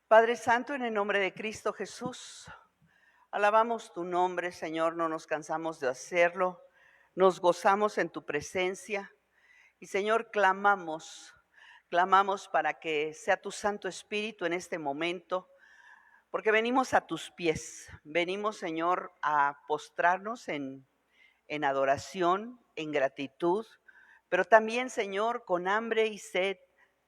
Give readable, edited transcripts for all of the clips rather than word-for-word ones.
Padre Santo, en el nombre de Cristo Jesús, alabamos tu nombre, Señor, no nos cansamos de hacerlo, nos gozamos en tu presencia y, Señor, clamamos para que sea tu Santo Espíritu en este momento, porque venimos a tus pies, venimos, Señor, a postrarnos en adoración, en gratitud, pero también, Señor, con hambre y sed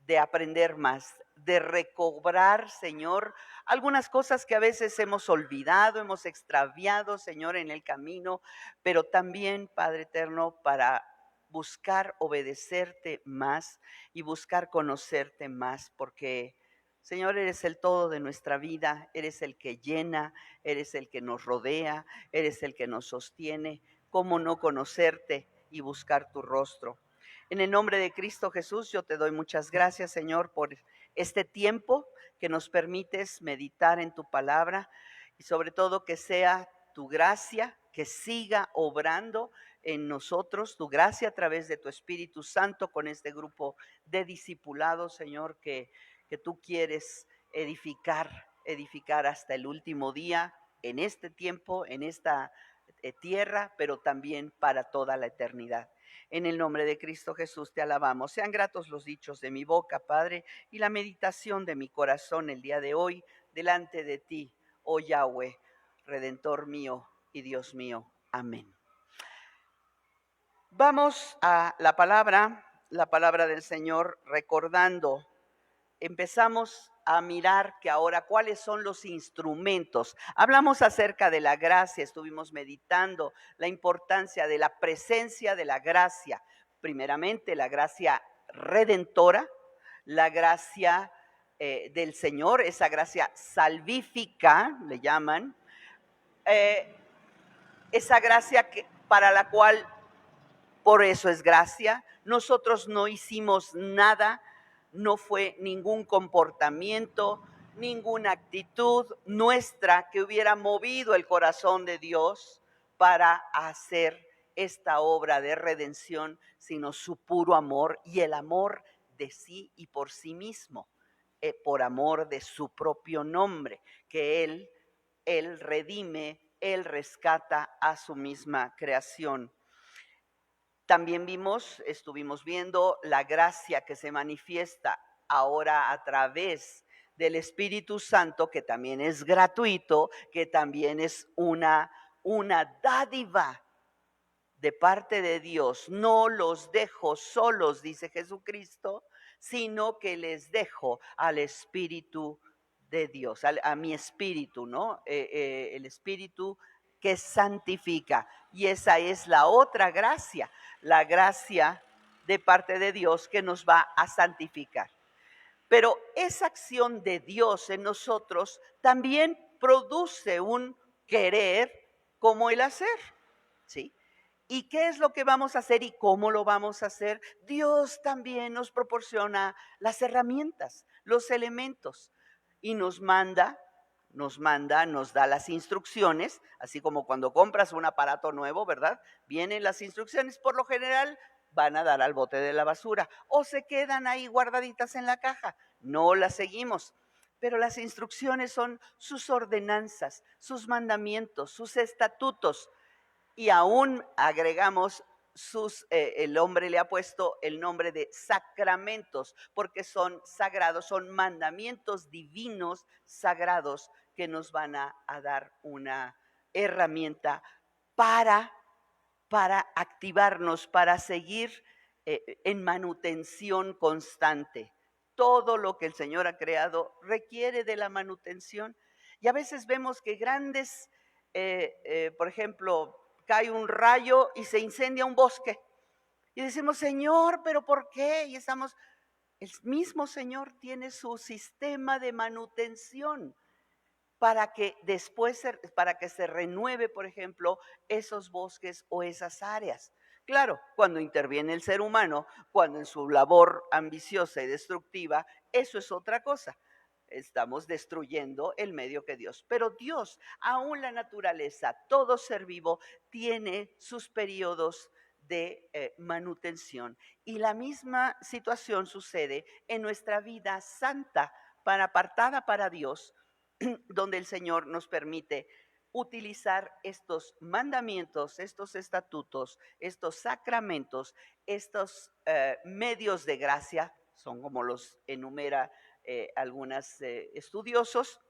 de aprender más, de recobrar, Señor, algunas cosas que a veces hemos olvidado, hemos extraviado, Señor, en el camino, pero también, Padre eterno, para buscar obedecerte más y buscar conocerte más, porque, Señor, eres el todo de nuestra vida, eres el que llena, eres el que nos rodea, eres el que nos sostiene. ¿Cómo no conocerte y buscar tu rostro? En el nombre de Cristo Jesús, yo te doy muchas gracias, Señor, por este tiempo que nos permites meditar en tu palabra y sobre todo que sea tu gracia que siga obrando en nosotros, tu gracia a través de tu Espíritu Santo con este grupo de discipulados, Señor, que tú quieres edificar hasta el último día, en este tiempo, en esta tierra, pero también para toda la eternidad. En el nombre de Cristo Jesús te alabamos. Sean gratos los dichos de mi boca, Padre, y la meditación de mi corazón el día de hoy delante de ti, oh Yahweh, Redentor mío y Dios mío. Amén. Vamos a la palabra del Señor, recordando. Empezamos a mirar que ahora cuáles son los instrumentos. Hablamos acerca de la gracia, estuvimos meditando la importancia de la presencia de la gracia. Primeramente, la gracia redentora, la gracia del Señor, esa gracia salvífica, le llaman, eh, esa gracia para la cual, por eso es gracia. Nosotros no hicimos nada, no fue ningún comportamiento, ninguna actitud nuestra que hubiera movido el corazón de Dios para hacer esta obra de redención, sino su puro amor y el amor de sí y por sí mismo, por amor de su propio nombre, que Él redime, Él rescata a su misma creación. También estuvimos viendo la gracia que se manifiesta ahora a través del Espíritu Santo, que también es gratuito, que también es una dádiva de parte de Dios. No los dejo solos, dice Jesucristo, sino que les dejo al Espíritu de Dios, a mi espíritu, ¿no? El Espíritu que santifica. Y esa es la otra gracia, la gracia de parte de Dios que nos va a santificar. Pero esa acción de Dios en nosotros también produce un querer como el hacer, ¿sí? ¿Y qué es lo que vamos a hacer y cómo lo vamos a hacer? Dios también nos proporciona las herramientas, los elementos y nos da las instrucciones, así como cuando compras un aparato nuevo, ¿verdad? Vienen las instrucciones, por lo general van a dar al bote de la basura o se quedan ahí guardaditas en la caja, no las seguimos. Pero las instrucciones son sus ordenanzas, sus mandamientos, sus estatutos, y aún agregamos el hombre le ha puesto el nombre de sacramentos, porque son sagrados, son mandamientos divinos sagrados que nos van a dar una herramienta para, activarnos, para seguir en manutención constante. Todo lo que el Señor ha creado requiere de la manutención. Y a veces vemos que por ejemplo, cae un rayo y se incendia un bosque. Y decimos, Señor, ¿pero por qué? Y el mismo Señor tiene su sistema de manutención para que después, para que se renueve, por ejemplo, esos bosques o esas áreas. Claro, cuando interviene el ser humano, cuando en su labor ambiciosa y destructiva, eso es otra cosa. Estamos destruyendo el medio que Dios. Pero Dios, aún la naturaleza, todo ser vivo, tiene sus periodos de manutención. Y la misma situación sucede en nuestra vida santa, apartada para Dios, donde el Señor nos permite utilizar estos mandamientos, estos estatutos, estos sacramentos, estos medios de gracia, son como los enumera algunos estudiosos,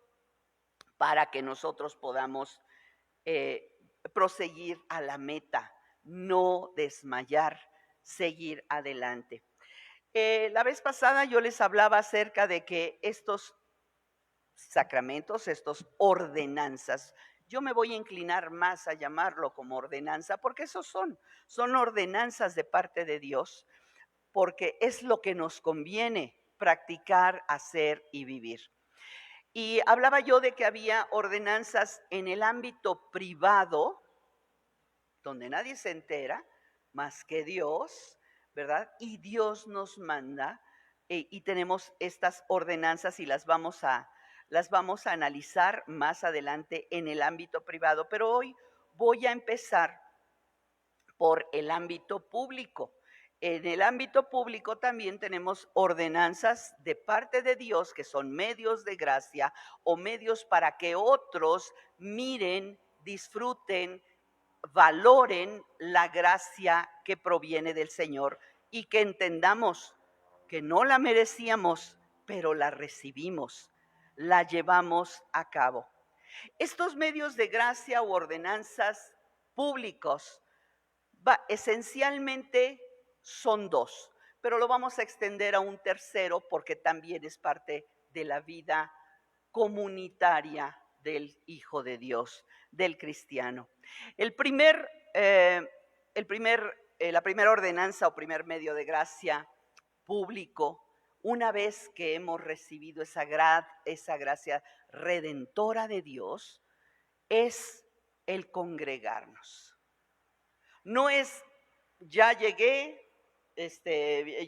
para que nosotros podamos proseguir a la meta, no desmayar, seguir adelante. La vez pasada yo les hablaba acerca de que estos sacramentos, estos ordenanzas, yo me voy a inclinar más a llamarlo como ordenanza, porque esos son ordenanzas de parte de Dios, porque es lo que nos conviene practicar, hacer y vivir. Y hablaba yo de que había ordenanzas en el ámbito privado, donde nadie se entera, más que Dios, ¿verdad? Y Dios nos manda y tenemos estas ordenanzas y las vamos a analizar más adelante en el ámbito privado. Pero hoy voy a empezar por el ámbito público. En el ámbito público también tenemos ordenanzas de parte de Dios que son medios de gracia o medios para que otros miren, disfruten, valoren la gracia que proviene del Señor y que entendamos que no la merecíamos, pero la recibimos, la llevamos a cabo. Estos medios de gracia u ordenanzas públicos esencialmente son dos, pero lo vamos a extender a un tercero porque también es parte de la vida comunitaria del Hijo de Dios, del cristiano. La primera ordenanza o primer medio de gracia público, una vez que hemos recibido esa gracia redentora de Dios, es el congregarnos. No es, ya llegué,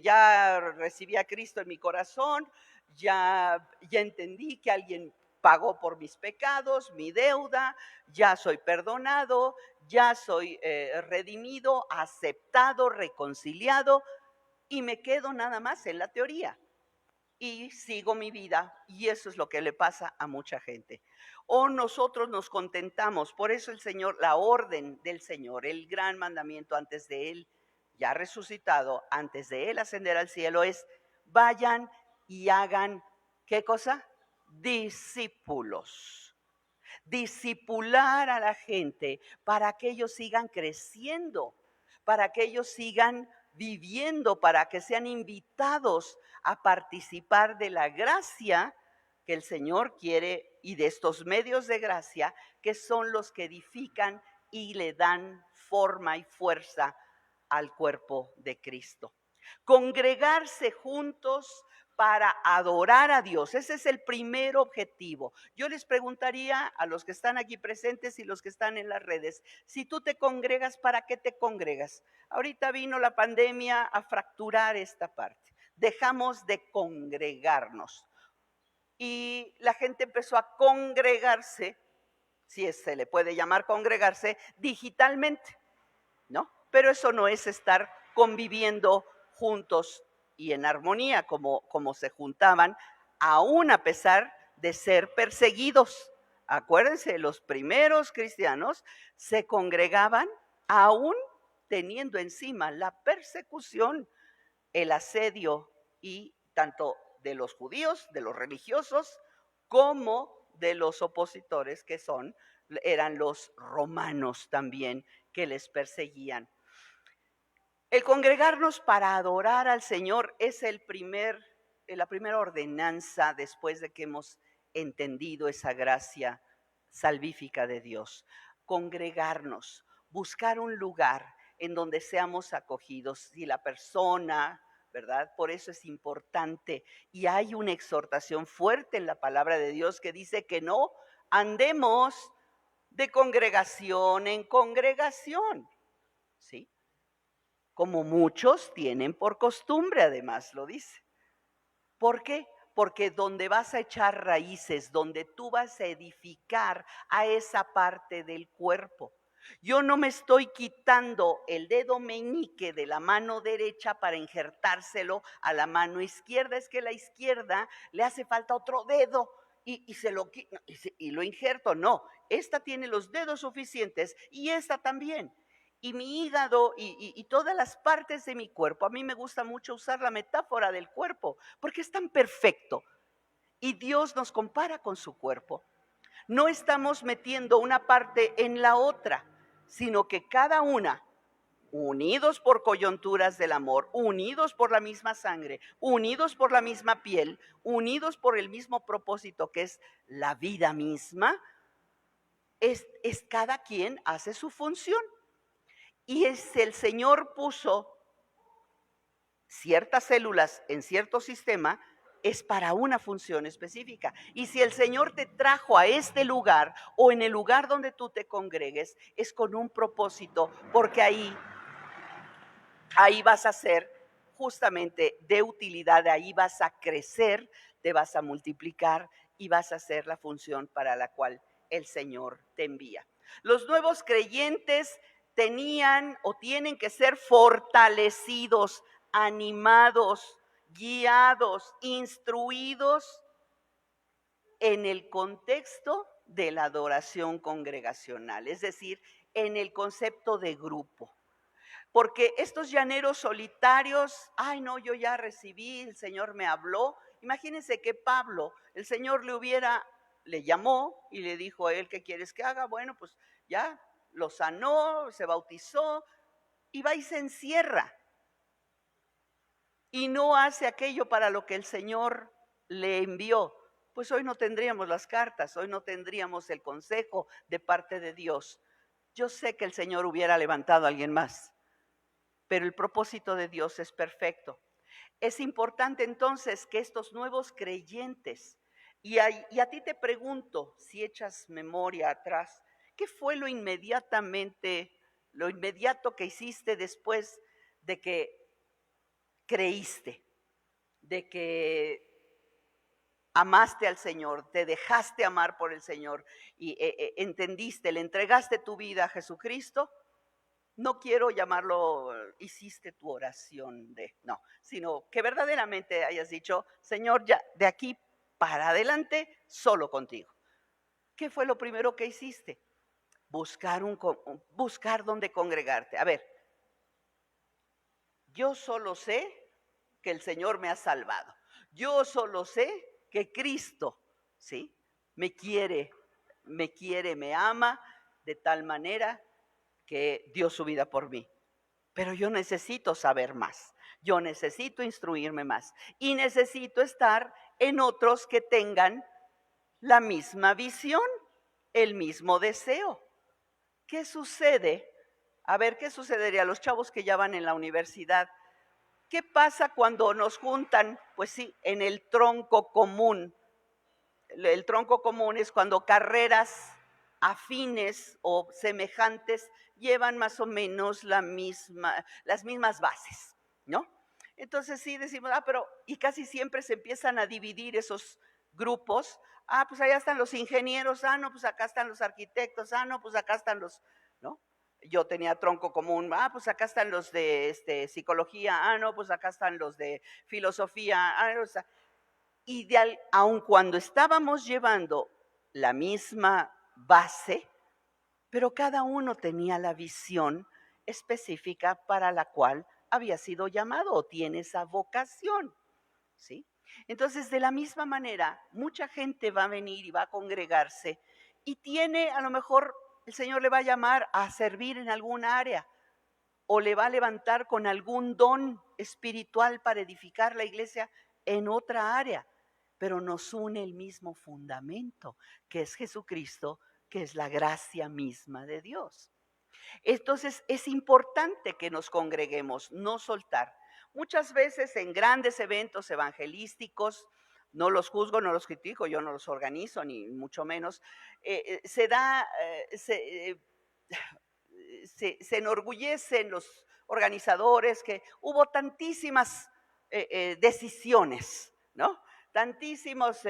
ya recibí a Cristo en mi corazón, ya entendí que alguien pagó por mis pecados, mi deuda, ya soy perdonado, ya soy redimido, aceptado, reconciliado, y me quedo nada más en la teoría y sigo mi vida, y eso es lo que le pasa a mucha gente. O nosotros nos contentamos, por eso el Señor, la orden del Señor, el gran mandamiento antes de Él, ya resucitado, antes de Él ascender al cielo, es vayan y hagan, ¿qué cosa? Discípulos. Discipular a la gente para que ellos sigan creciendo, para que ellos sigan viviendo, para que sean invitados a participar de la gracia que el Señor quiere y de estos medios de gracia que son los que edifican y le dan forma y fuerza al cuerpo de Cristo. Congregarse juntos para adorar a Dios. Ese es el primer objetivo. Yo les preguntaría a los que están aquí presentes y los que están en las redes, si tú te congregas, ¿para qué te congregas? Ahorita vino la pandemia a fracturar esta parte. Dejamos de congregarnos y la gente empezó a congregarse, si se le puede llamar congregarse, digitalmente, ¿no? Pero eso no es estar conviviendo juntos y en armonía como se juntaban, aún a pesar de ser perseguidos. Acuérdense, los primeros cristianos se congregaban aún teniendo encima la persecución, el asedio, y tanto de los judíos, de los religiosos, como de los opositores eran los romanos también, que les perseguían. El congregarnos para adorar al Señor es la primera ordenanza después de que hemos entendido esa gracia salvífica de Dios. Congregarnos, buscar un lugar en donde seamos acogidos. Si la persona, ¿verdad? Por eso es importante. Y hay una exhortación fuerte en la palabra de Dios que dice que no andemos de congregación en congregación, ¿sí? Como muchos tienen por costumbre, además lo dice. ¿Por qué? Porque donde vas a echar raíces, donde tú vas a edificar a esa parte del cuerpo. Yo no me estoy quitando el dedo meñique de la mano derecha para injertárselo a la mano izquierda. Es que a la izquierda le hace falta otro dedo y se lo y lo injerto. No, esta tiene los dedos suficientes y esta también. Y mi hígado y todas las partes de mi cuerpo, a mí me gusta mucho usar la metáfora del cuerpo, porque es tan perfecto. Y Dios nos compara con su cuerpo. No estamos metiendo una parte en la otra, sino que cada una, unidos por coyunturas del amor, unidos por la misma sangre, unidos por la misma piel, unidos por el mismo propósito que es la vida misma, es cada quien hace su función. Y el Señor puso ciertas células en cierto sistema, es para una función específica. Y si el Señor te trajo a este lugar o en el lugar donde tú te congregues, es con un propósito, porque ahí vas a ser justamente de utilidad, ahí vas a crecer, te vas a multiplicar y vas a hacer la función para la cual el Señor te envía. Los nuevos creyentes tenían o tienen que ser fortalecidos, animados, guiados, instruidos en el contexto de la adoración congregacional, es decir, en el concepto de grupo. Porque estos llaneros solitarios, ay no, yo ya recibí, el Señor me habló. Imagínense que Pablo, el Señor le llamó y le dijo a él, ¿qué quieres que haga? Bueno, pues ya lo sanó, se bautizó y va y se encierra. Y no hace aquello para lo que el Señor le envió. Pues hoy no tendríamos las cartas, hoy no tendríamos el consejo de parte de Dios. Yo sé que el Señor hubiera levantado a alguien más, pero el propósito de Dios es perfecto. Es importante entonces que estos nuevos creyentes, y a ti te pregunto, si echas memoria atrás, ¿qué fue lo inmediato que hiciste después de que creíste, de que amaste al Señor, te dejaste amar por el Señor y entendiste, le entregaste tu vida a Jesucristo? No quiero llamarlo, hiciste tu oración no, sino que verdaderamente hayas dicho, Señor, ya de aquí para adelante, solo contigo. ¿Qué fue lo primero que hiciste? Buscar dónde congregarte. A ver, yo solo sé que el Señor me ha salvado. Yo solo sé que Cristo, ¿sí? Me quiere, me ama de tal manera que dio su vida por mí. Pero yo necesito saber más, yo necesito instruirme más y necesito estar en otros que tengan la misma visión, el mismo deseo. ¿Qué sucede? A ver, ¿qué sucedería a los chavos que ya van en la universidad? ¿Qué pasa cuando nos juntan? Pues sí, en el tronco común. El tronco común es cuando carreras afines o semejantes llevan más o menos las mismas bases, ¿no? Entonces sí decimos, pero, y casi siempre se empiezan a dividir esos grupos. Pues allá están los ingenieros, no, pues acá están los arquitectos, no, pues acá están los, ¿no? Yo tenía tronco común, pues acá están los de psicología, no, pues acá están los de filosofía, o sea, y aun cuando estábamos llevando la misma base, pero cada uno tenía la visión específica para la cual había sido llamado o tiene esa vocación, ¿sí? Entonces, de la misma manera, mucha gente va a venir y va a congregarse y tiene, a lo mejor, el Señor le va a llamar a servir en alguna área o le va a levantar con algún don espiritual para edificar la iglesia en otra área, pero nos une el mismo fundamento, que es Jesucristo, que es la gracia misma de Dios. Entonces es importante que nos congreguemos, no soltar. Muchas veces en grandes eventos evangelísticos, no los juzgo, no los critico, yo no los organizo, ni mucho menos, se enorgullecen los organizadores que hubo tantísimas decisiones, ¿no? Tantísimos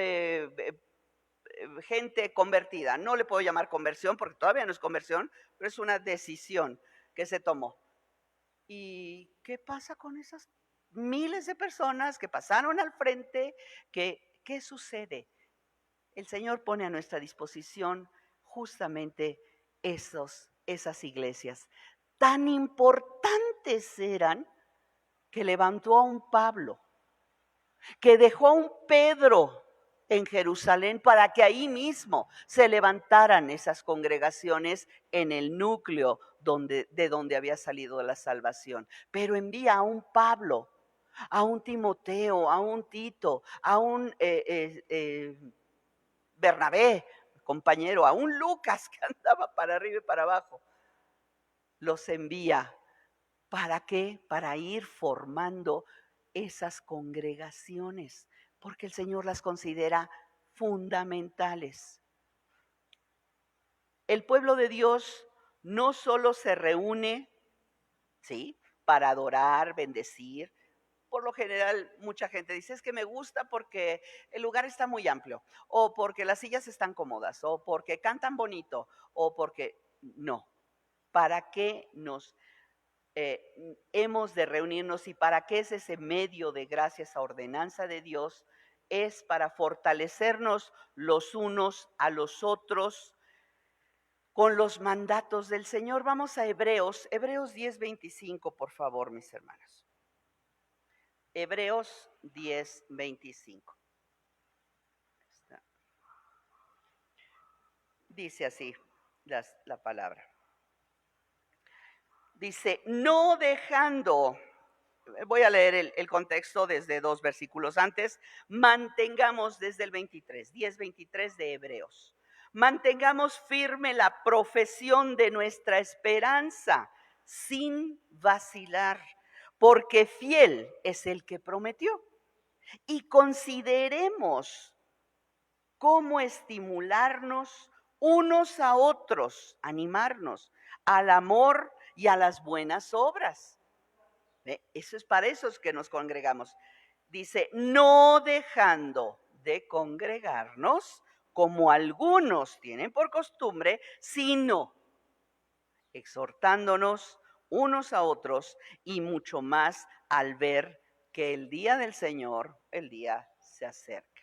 gente convertida. No le puedo llamar conversión porque todavía no es conversión, pero es una decisión que se tomó. ¿Y qué pasa con esas miles de personas que pasaron al frente? ¿Qué sucede? El Señor pone a nuestra disposición justamente esas iglesias. Tan importantes eran que levantó a un Pablo, que dejó a un Pedro en Jerusalén para que ahí mismo se levantaran esas congregaciones en el núcleo de donde había salido la salvación. Pero envía a un Pablo, a un Timoteo, a un Tito, a un Bernabé, compañero, a un Lucas que andaba para arriba y para abajo. Los envía. ¿Para qué? Para ir formando esas congregaciones, porque el Señor las considera fundamentales. El pueblo de Dios no solo se reúne, ¿sí?, para adorar, bendecir. Por lo general, mucha gente dice, es que me gusta porque el lugar está muy amplio, o porque las sillas están cómodas, o porque cantan bonito, o porque no. ¿Para qué nos hemos de reunirnos y para qué es ese medio de gracia, esa ordenanza de Dios? Es para fortalecernos los unos a los otros con los mandatos del Señor. Vamos a Hebreos 10:25, por favor, mis hermanos. Hebreos 10:25. Dice así la palabra. Dice, no dejando, voy a leer el contexto desde 2 versículos antes, mantengamos desde el 10:23 de Hebreos. Mantengamos firme la profesión de nuestra esperanza sin vacilar, porque fiel es el que prometió. Y consideremos cómo estimularnos unos a otros, animarnos al amor y a las buenas obras. Eso es para esos que nos congregamos. Dice, no dejando de congregarnos como algunos tienen por costumbre, sino exhortándonos unos a otros y mucho más al ver que el día del Señor, el día se acerca.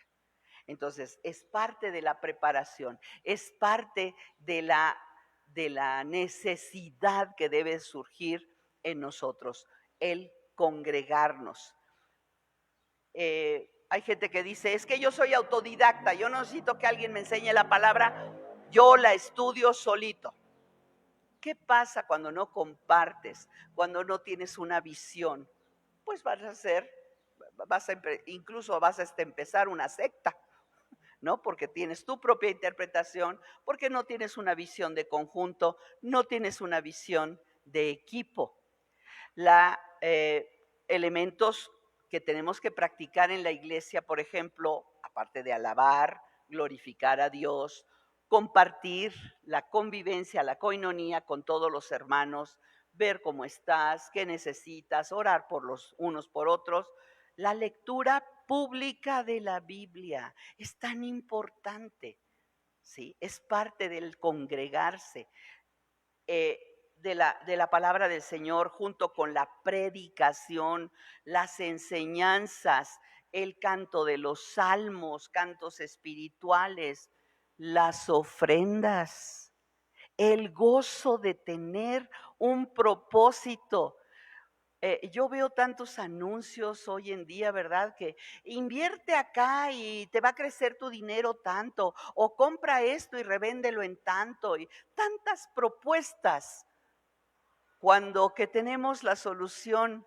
Entonces, es parte de la preparación, es parte de la necesidad que debe surgir en nosotros, el congregarnos. Hay gente que dice, es que yo soy autodidacta, yo no necesito que alguien me enseñe la palabra, yo la estudio solito. ¿Qué pasa cuando no compartes, cuando no tienes una visión? Pues incluso vas a empezar una secta, ¿no? Porque tienes tu propia interpretación, porque no tienes una visión de conjunto, no tienes una visión de equipo. Elementos que tenemos que practicar en la iglesia, por ejemplo, aparte de alabar, glorificar a Dios, compartir la convivencia, la coinonía con todos los hermanos, ver cómo estás, qué necesitas, orar por los unos por otros. La lectura pública de la Biblia es tan importante, ¿sí? Es parte del congregarse. De la palabra del Señor, junto con la predicación, las enseñanzas, el canto de los salmos, cantos espirituales, las ofrendas, el gozo de tener un propósito. Yo veo tantos anuncios hoy en día, ¿verdad? Que invierte acá y te va a crecer tu dinero tanto, o compra esto y revéndelo en tanto, y tantas propuestas, cuando que tenemos la solución.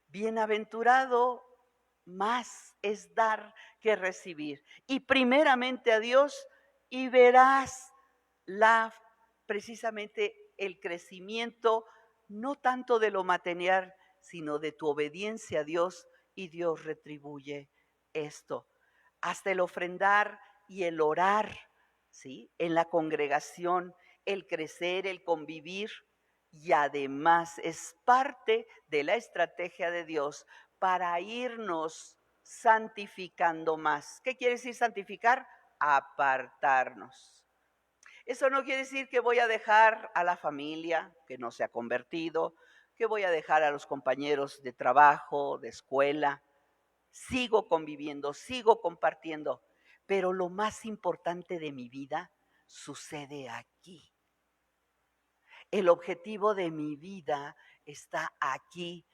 Bienaventurado más es dar que recibir. Y primeramente a Dios, y verás precisamente el crecimiento, no tanto de lo material, sino de tu obediencia a Dios, y Dios retribuye esto. Hasta el ofrendar y el orar, ¿sí?, en la congregación, el crecer, el convivir, y además es parte de la estrategia de Dios para irnos santificando más. ¿Qué quiere decir santificar? apartarnos. Eso no quiere decir que voy a dejar a la familia que no se ha convertido, que voy a dejar a los compañeros de trabajo, de escuela. Sigo conviviendo, sigo compartiendo, pero lo más importante de mi vida sucede aquí. El objetivo de mi vida está aquí.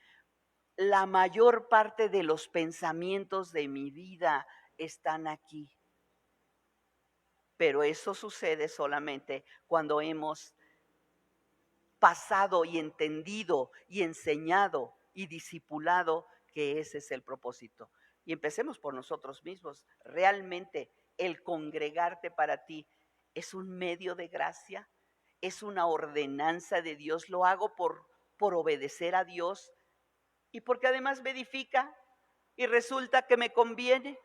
La mayor parte de los pensamientos de mi vida están aquí. Pero eso sucede solamente cuando hemos pasado y entendido y enseñado y discipulado que ese es el propósito. Y empecemos por nosotros mismos. Realmente el congregarte para ti es un medio de gracia, es una ordenanza de Dios. Lo hago por obedecer a Dios y porque además me edifica y resulta que me conviene.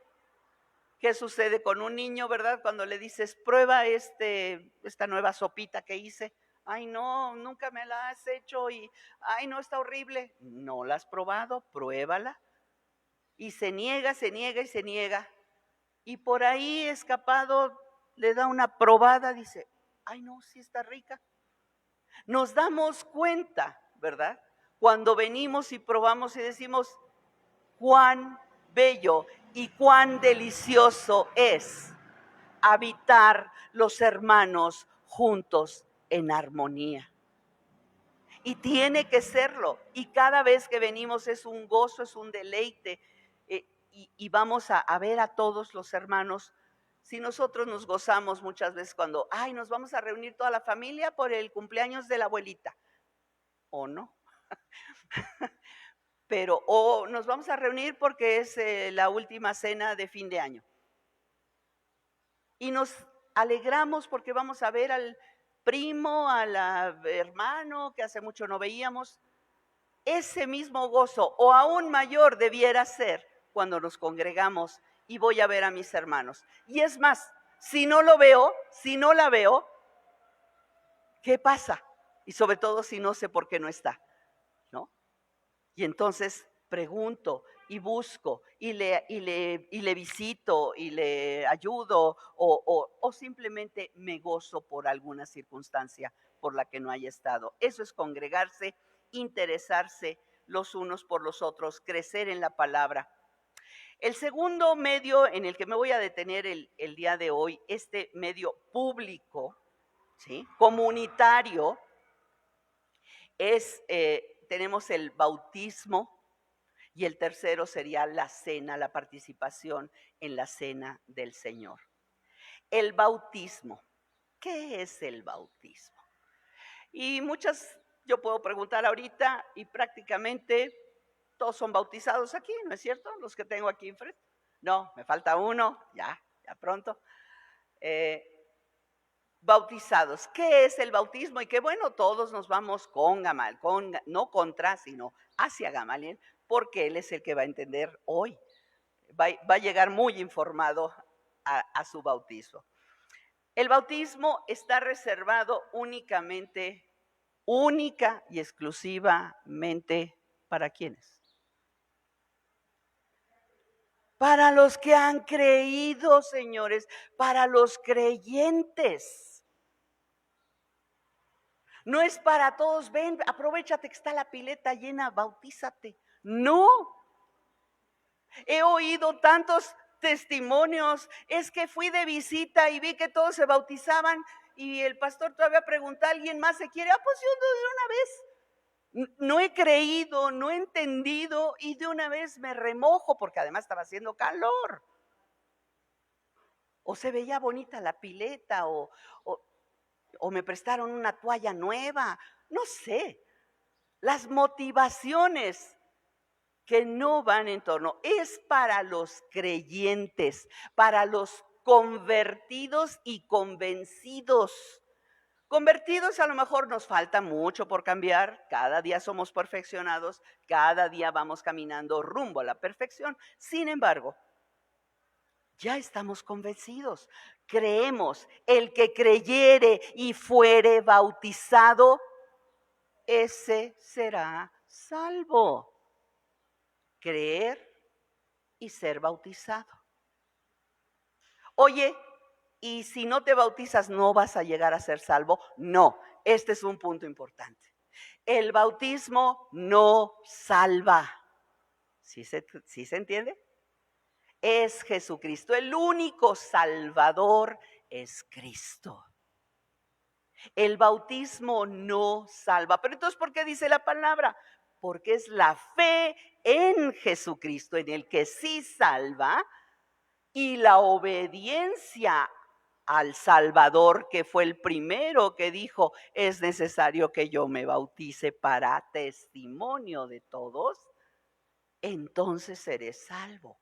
¿Qué sucede con un niño, verdad? Cuando le dices, prueba esta nueva sopita que hice. Ay, no, nunca me la has hecho y, ay, no, está horrible. No la has probado, pruébala. Y se niega, se niega y se niega. Y por ahí escapado le da una probada, dice, ay, no, sí está rica. Nos damos cuenta, ¿verdad? Cuando venimos y probamos y decimos, cuán bello y cuán delicioso es habitar los hermanos juntos en armonía. Y tiene que serlo. Y cada vez que venimos es un gozo, es un deleite. Y vamos a ver a todos los hermanos. Si nosotros nos gozamos muchas veces cuando, ay, nos vamos a reunir toda la familia por el cumpleaños de la abuelita. ¿O no? Pero, o nos vamos a reunir porque es la última cena de fin de año. Y nos alegramos porque vamos a ver al primo, al hermano que hace mucho no veíamos. Ese mismo gozo o aún mayor debiera ser cuando nos congregamos y voy a ver a mis hermanos. Y es más, si no lo veo, si no la veo, ¿qué pasa? Y sobre todo si no sé por qué no está, ¿no? Y entonces pregunto y busco y le visito y le ayudo o simplemente me gozo por alguna circunstancia por la que no haya estado. Eso es congregarse, interesarse los unos por los otros, crecer en la palabra. El segundo medio en el que me voy a detener el día de hoy, este medio público, ¿sí?, comunitario, tenemos el bautismo y el tercero sería la cena, la participación en la cena del Señor. El bautismo. ¿Qué es el bautismo? Y yo puedo preguntar ahorita y prácticamente todos son bautizados aquí, ¿no es cierto? Los que tengo aquí enfrente. No, me falta uno, ya pronto. Bautizados. ¿Qué es el bautismo? Y qué bueno, todos nos vamos con Gamal, no contra, sino hacia Gamaliel, porque él es el que va a entender hoy. Va a llegar muy informado a su bautismo. El bautismo está reservado única y exclusivamente, ¿para quiénes? Para los que han creído, señores, para los creyentes. No es para todos, ven, aprovéchate que está la pileta llena, bautízate. No. He oído tantos testimonios, es que fui de visita y vi que todos se bautizaban y el pastor todavía pregunta, ¿alguien más se quiere? Pues yo de una vez. No he creído, no he entendido y de una vez me remojo porque además estaba haciendo calor. O se veía bonita la pileta o me prestaron una toalla nueva, no sé. Las motivaciones que no van en torno, es para los creyentes, para los convertidos y convencidos. Convertidos a lo mejor nos falta mucho por cambiar, cada día somos perfeccionados, cada día vamos caminando rumbo a la perfección. Sin embargo, ya estamos convencidos, creemos, el que creyere y fuere bautizado, ese será salvo. Creer y ser bautizado. Oye, y si no te bautizas no vas a llegar a ser salvo. No, este es un punto importante. El bautismo no salva. ¿Sí se entiende? Es Jesucristo. El único salvador es Cristo. El bautismo no salva. Pero entonces, ¿por qué dice la palabra? Porque es la fe en Jesucristo en el que sí salva y la obediencia al Salvador, que fue el primero que dijo, es necesario que yo me bautice para testimonio de todos, entonces seré salvo.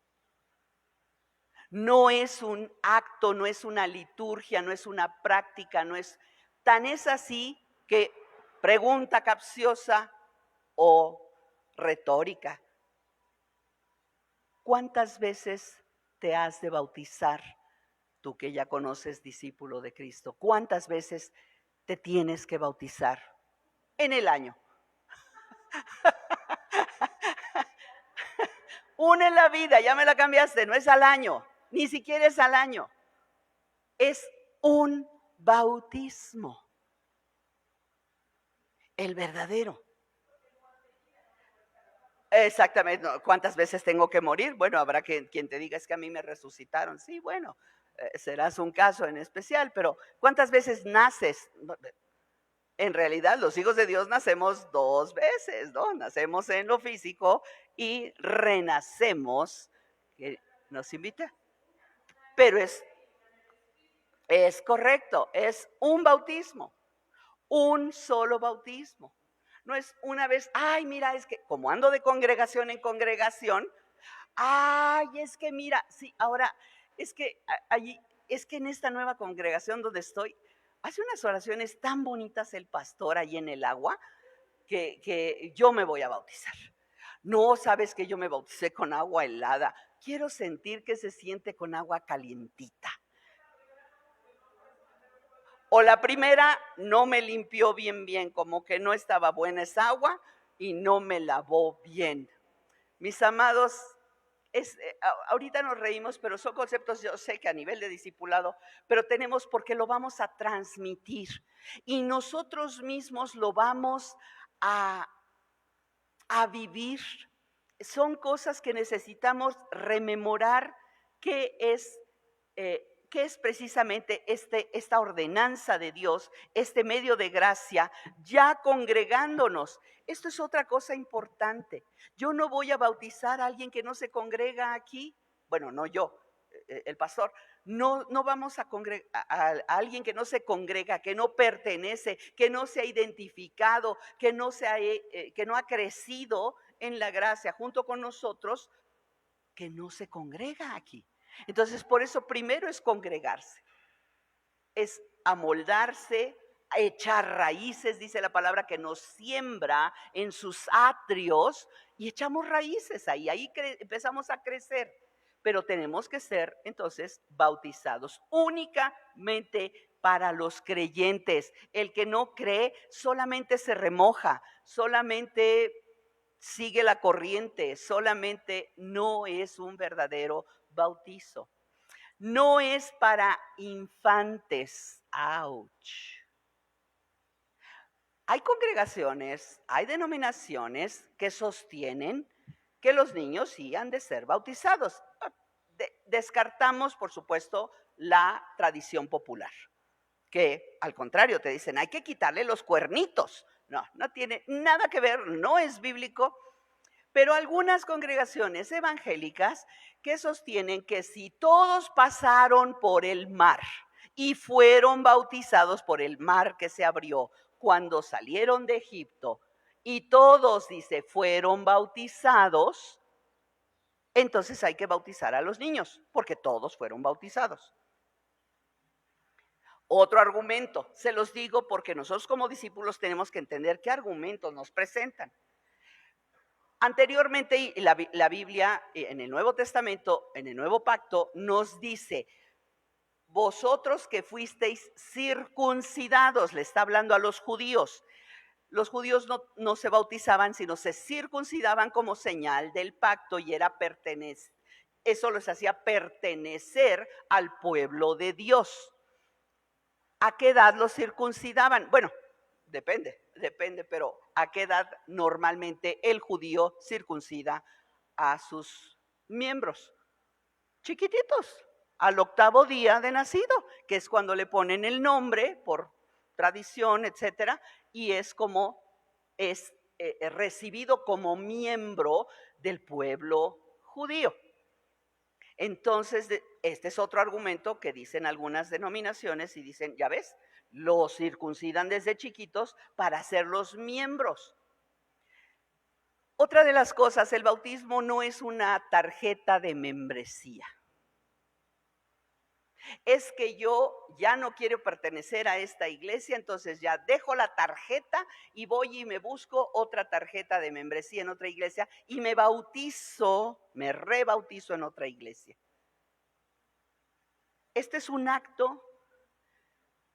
No es un acto, no es una liturgia, no es una práctica, no es... Tan es así que pregunta capciosa o retórica. ¿Cuántas veces te has de bautizar, tú que ya conoces discípulo de Cristo? ¿Cuántas veces te tienes que bautizar en el año? Una en la vida, ya me la cambiaste, no es al año, ni siquiera es al año. Es un bautismo, el verdadero. Exactamente, no, ¿cuántas veces tengo que morir? Bueno, habrá quien te diga, es que a mí me resucitaron. Sí, bueno, serás un caso en especial, pero ¿cuántas veces naces? En realidad, los hijos de Dios nacemos 2 veces, ¿no? Nacemos en lo físico y renacemos, que nos invita. Pero es correcto, es un bautismo, un solo bautismo. No es una vez, ay, mira, es que como ando de congregación en congregación, ay, es que mira, sí, ahora, es que allí, es que en esta nueva congregación donde estoy, hace unas oraciones tan bonitas el pastor allí en el agua, que yo me voy a bautizar. No, sabes que yo me bauticé con agua helada. Quiero sentir que se siente con agua calientita. O la primera no me limpió bien, como que no estaba buena esa agua y no me lavó bien. Mis amados, ahorita nos reímos, pero son conceptos, yo sé que a nivel de discipulado, pero tenemos porque lo vamos a transmitir y nosotros mismos lo vamos a vivir. Son cosas que necesitamos rememorar qué es precisamente esta ordenanza de Dios, este medio de gracia, ya congregándonos. Esto es otra cosa importante. Yo no voy a bautizar a alguien que no se congrega aquí. Bueno, no yo, el pastor. No vamos a congregar a alguien que no se congrega, que no pertenece, que no se ha identificado, que no ha crecido en la gracia junto con nosotros, que no se congrega aquí. Entonces, por eso primero es congregarse, es amoldarse, echar raíces, dice la palabra, que nos siembra en sus atrios y echamos raíces ahí empezamos a crecer. Pero tenemos que ser entonces bautizados únicamente para los creyentes. El que no cree solamente se remoja, solamente sigue la corriente, solamente no es un verdadero bautizo. No es para infantes. ¡Auch! Hay congregaciones, hay denominaciones que sostienen que los niños sí han de ser bautizados. Descartamos, por supuesto, la tradición popular, que al contrario te dicen, hay que quitarle los cuernitos. No tiene nada que ver, no es bíblico. Pero algunas congregaciones evangélicas que sostienen que si todos pasaron por el mar y fueron bautizados por el mar que se abrió cuando salieron de Egipto, y todos, dice, fueron bautizados, entonces hay que bautizar a los niños, porque todos fueron bautizados. Otro argumento, se los digo porque nosotros como discípulos tenemos que entender qué argumentos nos presentan. Anteriormente, la Biblia en el Nuevo Testamento, en el Nuevo Pacto, nos dice, vosotros que fuisteis circuncidados, le está hablando a los judíos. Los judíos no se bautizaban, sino se circuncidaban como señal del pacto y era Eso les hacía pertenecer al pueblo de Dios. ¿A qué edad los circuncidaban? Bueno, depende, pero ¿a qué edad normalmente el judío circuncida a sus miembros? Chiquititos, al 8º día de nacido, que es cuando le ponen el nombre por tradición, etcétera, y es como es recibido como miembro del pueblo judío. Entonces, este es otro argumento que dicen algunas denominaciones y dicen, ya ves, los circuncidan desde chiquitos para hacerlos miembros. Otra de las cosas, el bautismo no es una tarjeta de membresía. Es que yo ya no quiero pertenecer a esta iglesia, entonces ya dejo la tarjeta y voy y me busco otra tarjeta de membresía en otra iglesia y me rebautizo en otra iglesia. Este es un acto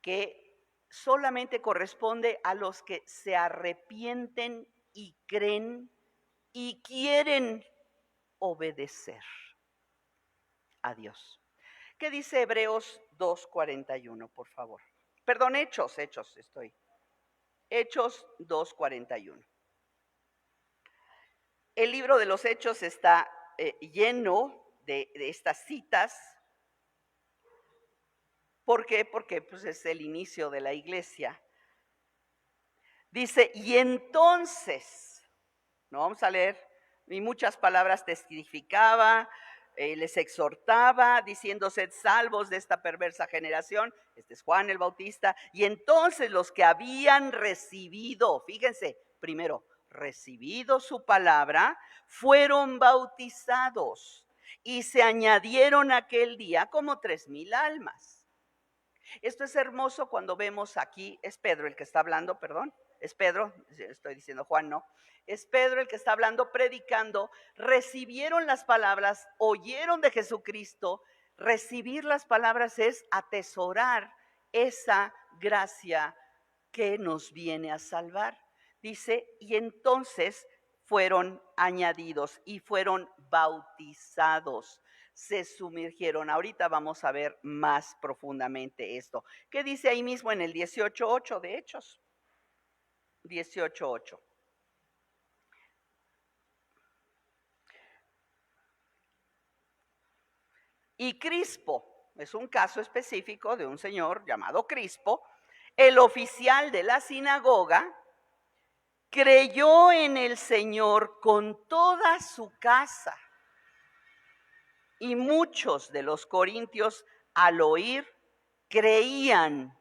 que solamente corresponde a los que se arrepienten y creen y quieren obedecer a Dios. ¿Qué dice Hebreos 2:41, por favor? Perdón, Hechos 2:41. El libro de los Hechos está lleno de estas citas. ¿Por qué? Porque pues, es el inicio de la iglesia. Dice, y entonces, no vamos a leer, y muchas palabras testificaba, les exhortaba, diciendo, sed salvos de esta perversa generación. Este es Juan el Bautista. Y entonces los que habían recibido, fíjense, primero, recibido su palabra, fueron bautizados y se añadieron aquel día como 3,000 almas. Esto es hermoso cuando vemos aquí, es Pedro el que está hablando, perdón, es Pedro, estoy diciendo Juan, no, es Pedro el que está hablando, predicando, recibieron las palabras, oyeron de Jesucristo. Recibir las palabras es atesorar esa gracia que nos viene a salvar. Dice, y entonces fueron añadidos y fueron bautizados, se sumergieron. Ahorita vamos a ver más profundamente esto. ¿Qué dice ahí mismo en el 18:8 de Hechos? 18:8. Y Crispo, es un caso específico de un señor llamado Crispo, el oficial de la sinagoga, creyó en el Señor con toda su casa. Y muchos de los corintios al oír creían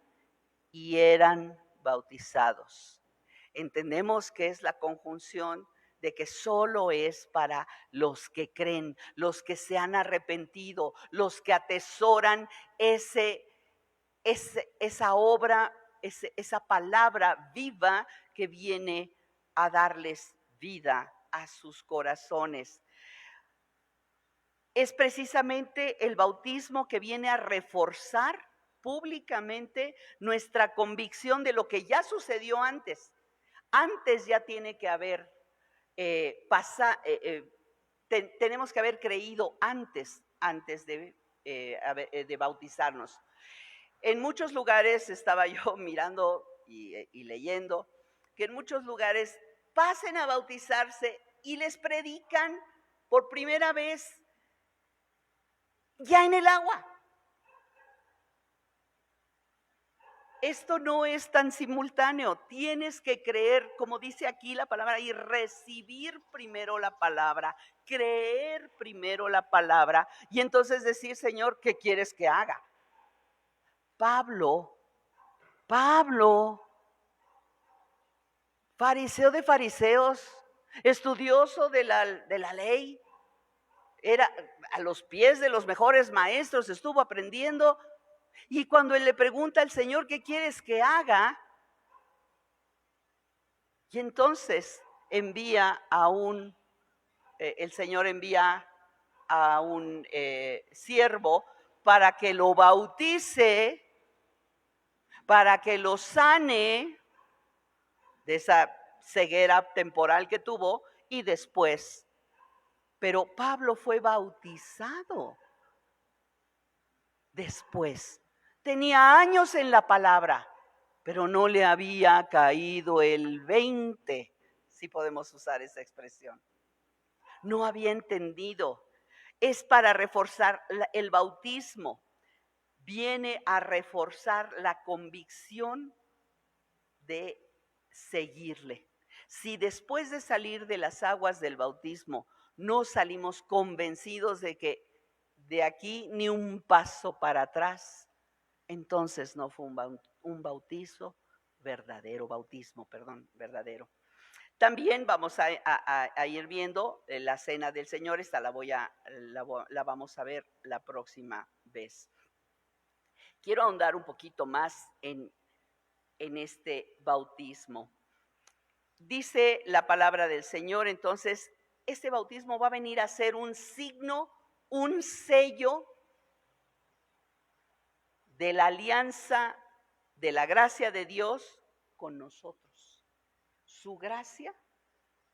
y eran bautizados. Entendemos que es la conjunción de que solo es para los que creen, los que se han arrepentido, los que atesoran esa obra, esa palabra viva que viene a darles vida a sus corazones. Es precisamente el bautismo que viene a reforzar públicamente nuestra convicción de lo que ya sucedió antes. Antes ya tiene que haber tenemos que haber creído antes de bautizarnos. En muchos lugares estaba yo mirando y leyendo que en muchos lugares pasen a bautizarse y les predican por primera vez ya en el agua. Esto no es tan simultáneo. Tienes que creer, como dice aquí la palabra, y recibir primero la palabra, creer primero la palabra, y entonces decir, Señor, ¿qué quieres que haga? Pablo, fariseo de fariseos, estudioso de la ley, era a los pies de los mejores maestros, estuvo aprendiendo. Y cuando él le pregunta al Señor, ¿qué quieres que haga? Y entonces el Señor envía a un siervo para que lo bautice, para que lo sane de esa ceguera temporal que tuvo y después pero Pablo fue bautizado después. Tenía años en la palabra, pero no le había caído el 20, si podemos usar esa expresión. No había entendido. Es para reforzar el bautismo. Viene a reforzar la convicción de seguirle. Si después de salir de las aguas del bautismo no salimos convencidos de que de aquí ni un paso para atrás, entonces no fue un bautismo verdadero. También vamos a ir viendo la cena del Señor. Esta la vamos a ver la próxima vez. Quiero ahondar un poquito más en este bautismo. Dice la palabra del Señor, entonces, este bautismo va a venir a ser un signo, un sello de la alianza, de la gracia de Dios con nosotros. Su gracia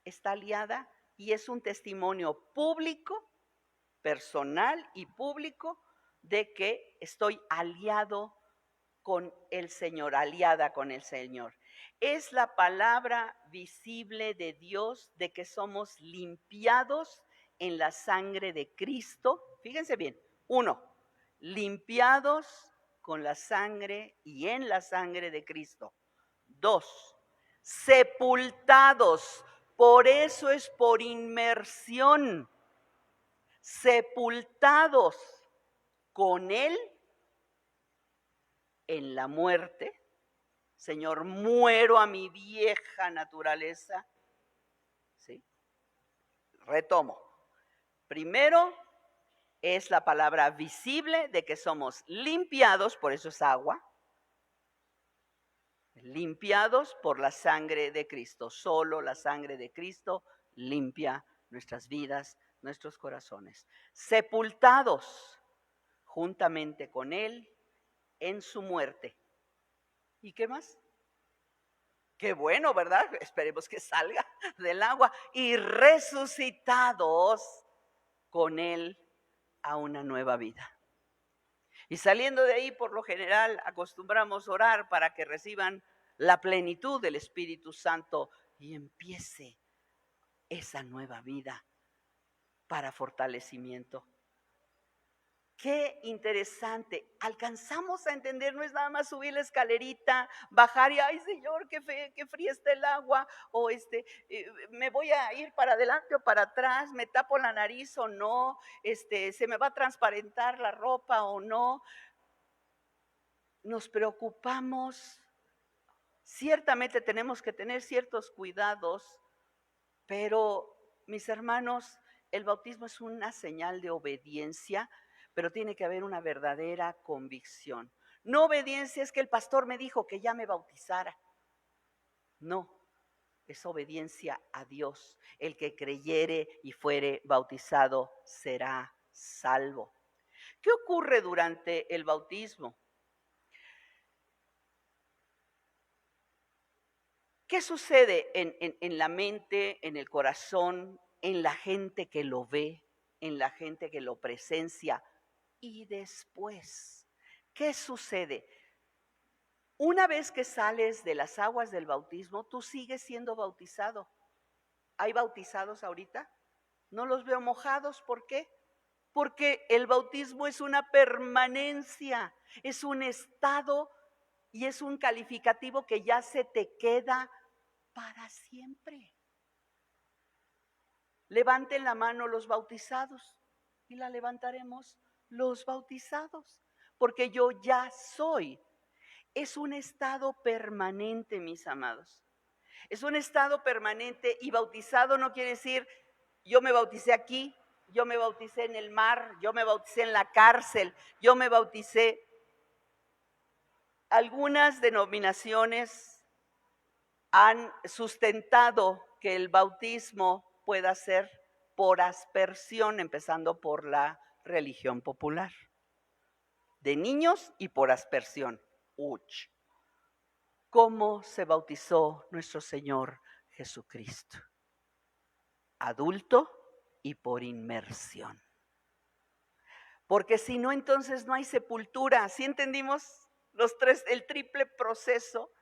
está aliada y es un testimonio público, personal y público, de que estoy aliado con el Señor, aliada con el Señor. Es la palabra visible de Dios de que somos limpiados en la sangre de Cristo. Fíjense bien, 1, limpiados con la sangre y en la sangre de Cristo. 2, sepultados, por eso es por inmersión, sepultados con Él en la muerte. Señor, muero a mi vieja naturaleza. ¿Sí? Retomo. Primero es la palabra visible de que somos limpiados, por eso es agua. Limpiados por la sangre de Cristo. Solo la sangre de Cristo limpia nuestras vidas, nuestros corazones. Sepultados juntamente con Él en su muerte. ¿Y qué más? Qué bueno, ¿verdad? Esperemos que salga del agua. Y resucitados con Él a una nueva vida. Y saliendo de ahí, por lo general, acostumbramos a orar para que reciban la plenitud del Espíritu Santo y empiece esa nueva vida para fortalecimiento. Qué interesante. Alcanzamos a entender, no es nada más subir la escalerita, bajar y, ay Señor, qué fría está el agua, o me voy a ir para adelante o para atrás, me tapo la nariz o no, se me va a transparentar la ropa o no. Nos preocupamos, ciertamente tenemos que tener ciertos cuidados, pero mis hermanos, el bautismo es una señal de obediencia, pero tiene que haber una verdadera convicción. No obediencia es que el pastor me dijo que ya me bautizara. No, es obediencia a Dios. El que creyere y fuere bautizado será salvo. ¿Qué ocurre durante el bautismo? ¿Qué sucede en la mente, en el corazón, en la gente que lo ve, en la gente que lo presencia? Y después, ¿qué sucede? Una vez que sales de las aguas del bautismo, tú sigues siendo bautizado. ¿Hay bautizados ahorita? No los veo mojados, ¿por qué? Porque el bautismo es una permanencia, es un estado y es un calificativo que ya se te queda para siempre. Levanten la mano los bautizados y la levantaremos los bautizados, porque yo ya soy. Es un estado permanente, mis amados. Es un estado permanente y bautizado no quiere decir yo me bauticé aquí, yo me bauticé en el mar, yo me bauticé en la cárcel, yo me bauticé. Algunas denominaciones han sustentado que el bautismo pueda ser por aspersión, empezando por la religión popular, de niños y por aspersión. Uch. ¿Cómo se bautizó nuestro Señor Jesucristo? Adulto, y por inmersión. Porque si no, entonces no hay sepultura. ¿Sí entendimos los tres, el triple proceso?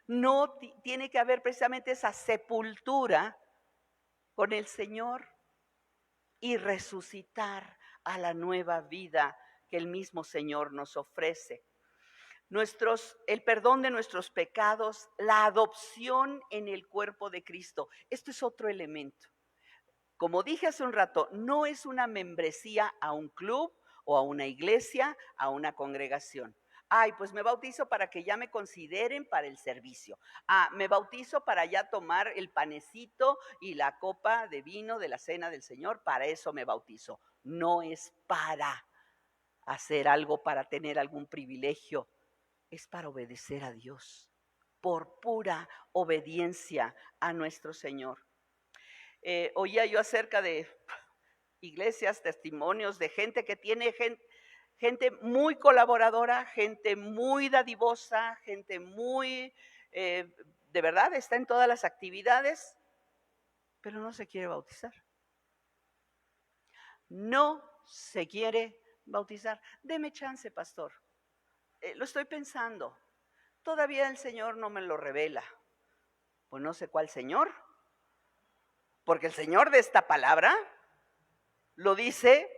No tiene que haber precisamente esa sepultura con el Señor y resucitar a la nueva vida que el mismo Señor nos ofrece. El perdón de nuestros pecados, la adopción en el cuerpo de Cristo. Esto es otro elemento. Como dije hace un rato, no es una membresía a un club o a una iglesia, a una congregación. Ay, pues me bautizo para que ya me consideren para el servicio. Me bautizo para ya tomar el panecito y la copa de vino de la cena del Señor, para eso me bautizo. No es para hacer algo, para tener algún privilegio, es para obedecer a Dios, por pura obediencia a nuestro Señor. Oía yo acerca de iglesias, testimonios de gente que tiene gente muy colaboradora, gente muy dadivosa, gente muy, de verdad, está en todas las actividades, pero no se quiere bautizar. No se quiere bautizar. Deme chance, pastor. Lo estoy pensando. Todavía el Señor no me lo revela. Pues no sé cuál Señor, porque el Señor de esta palabra lo dice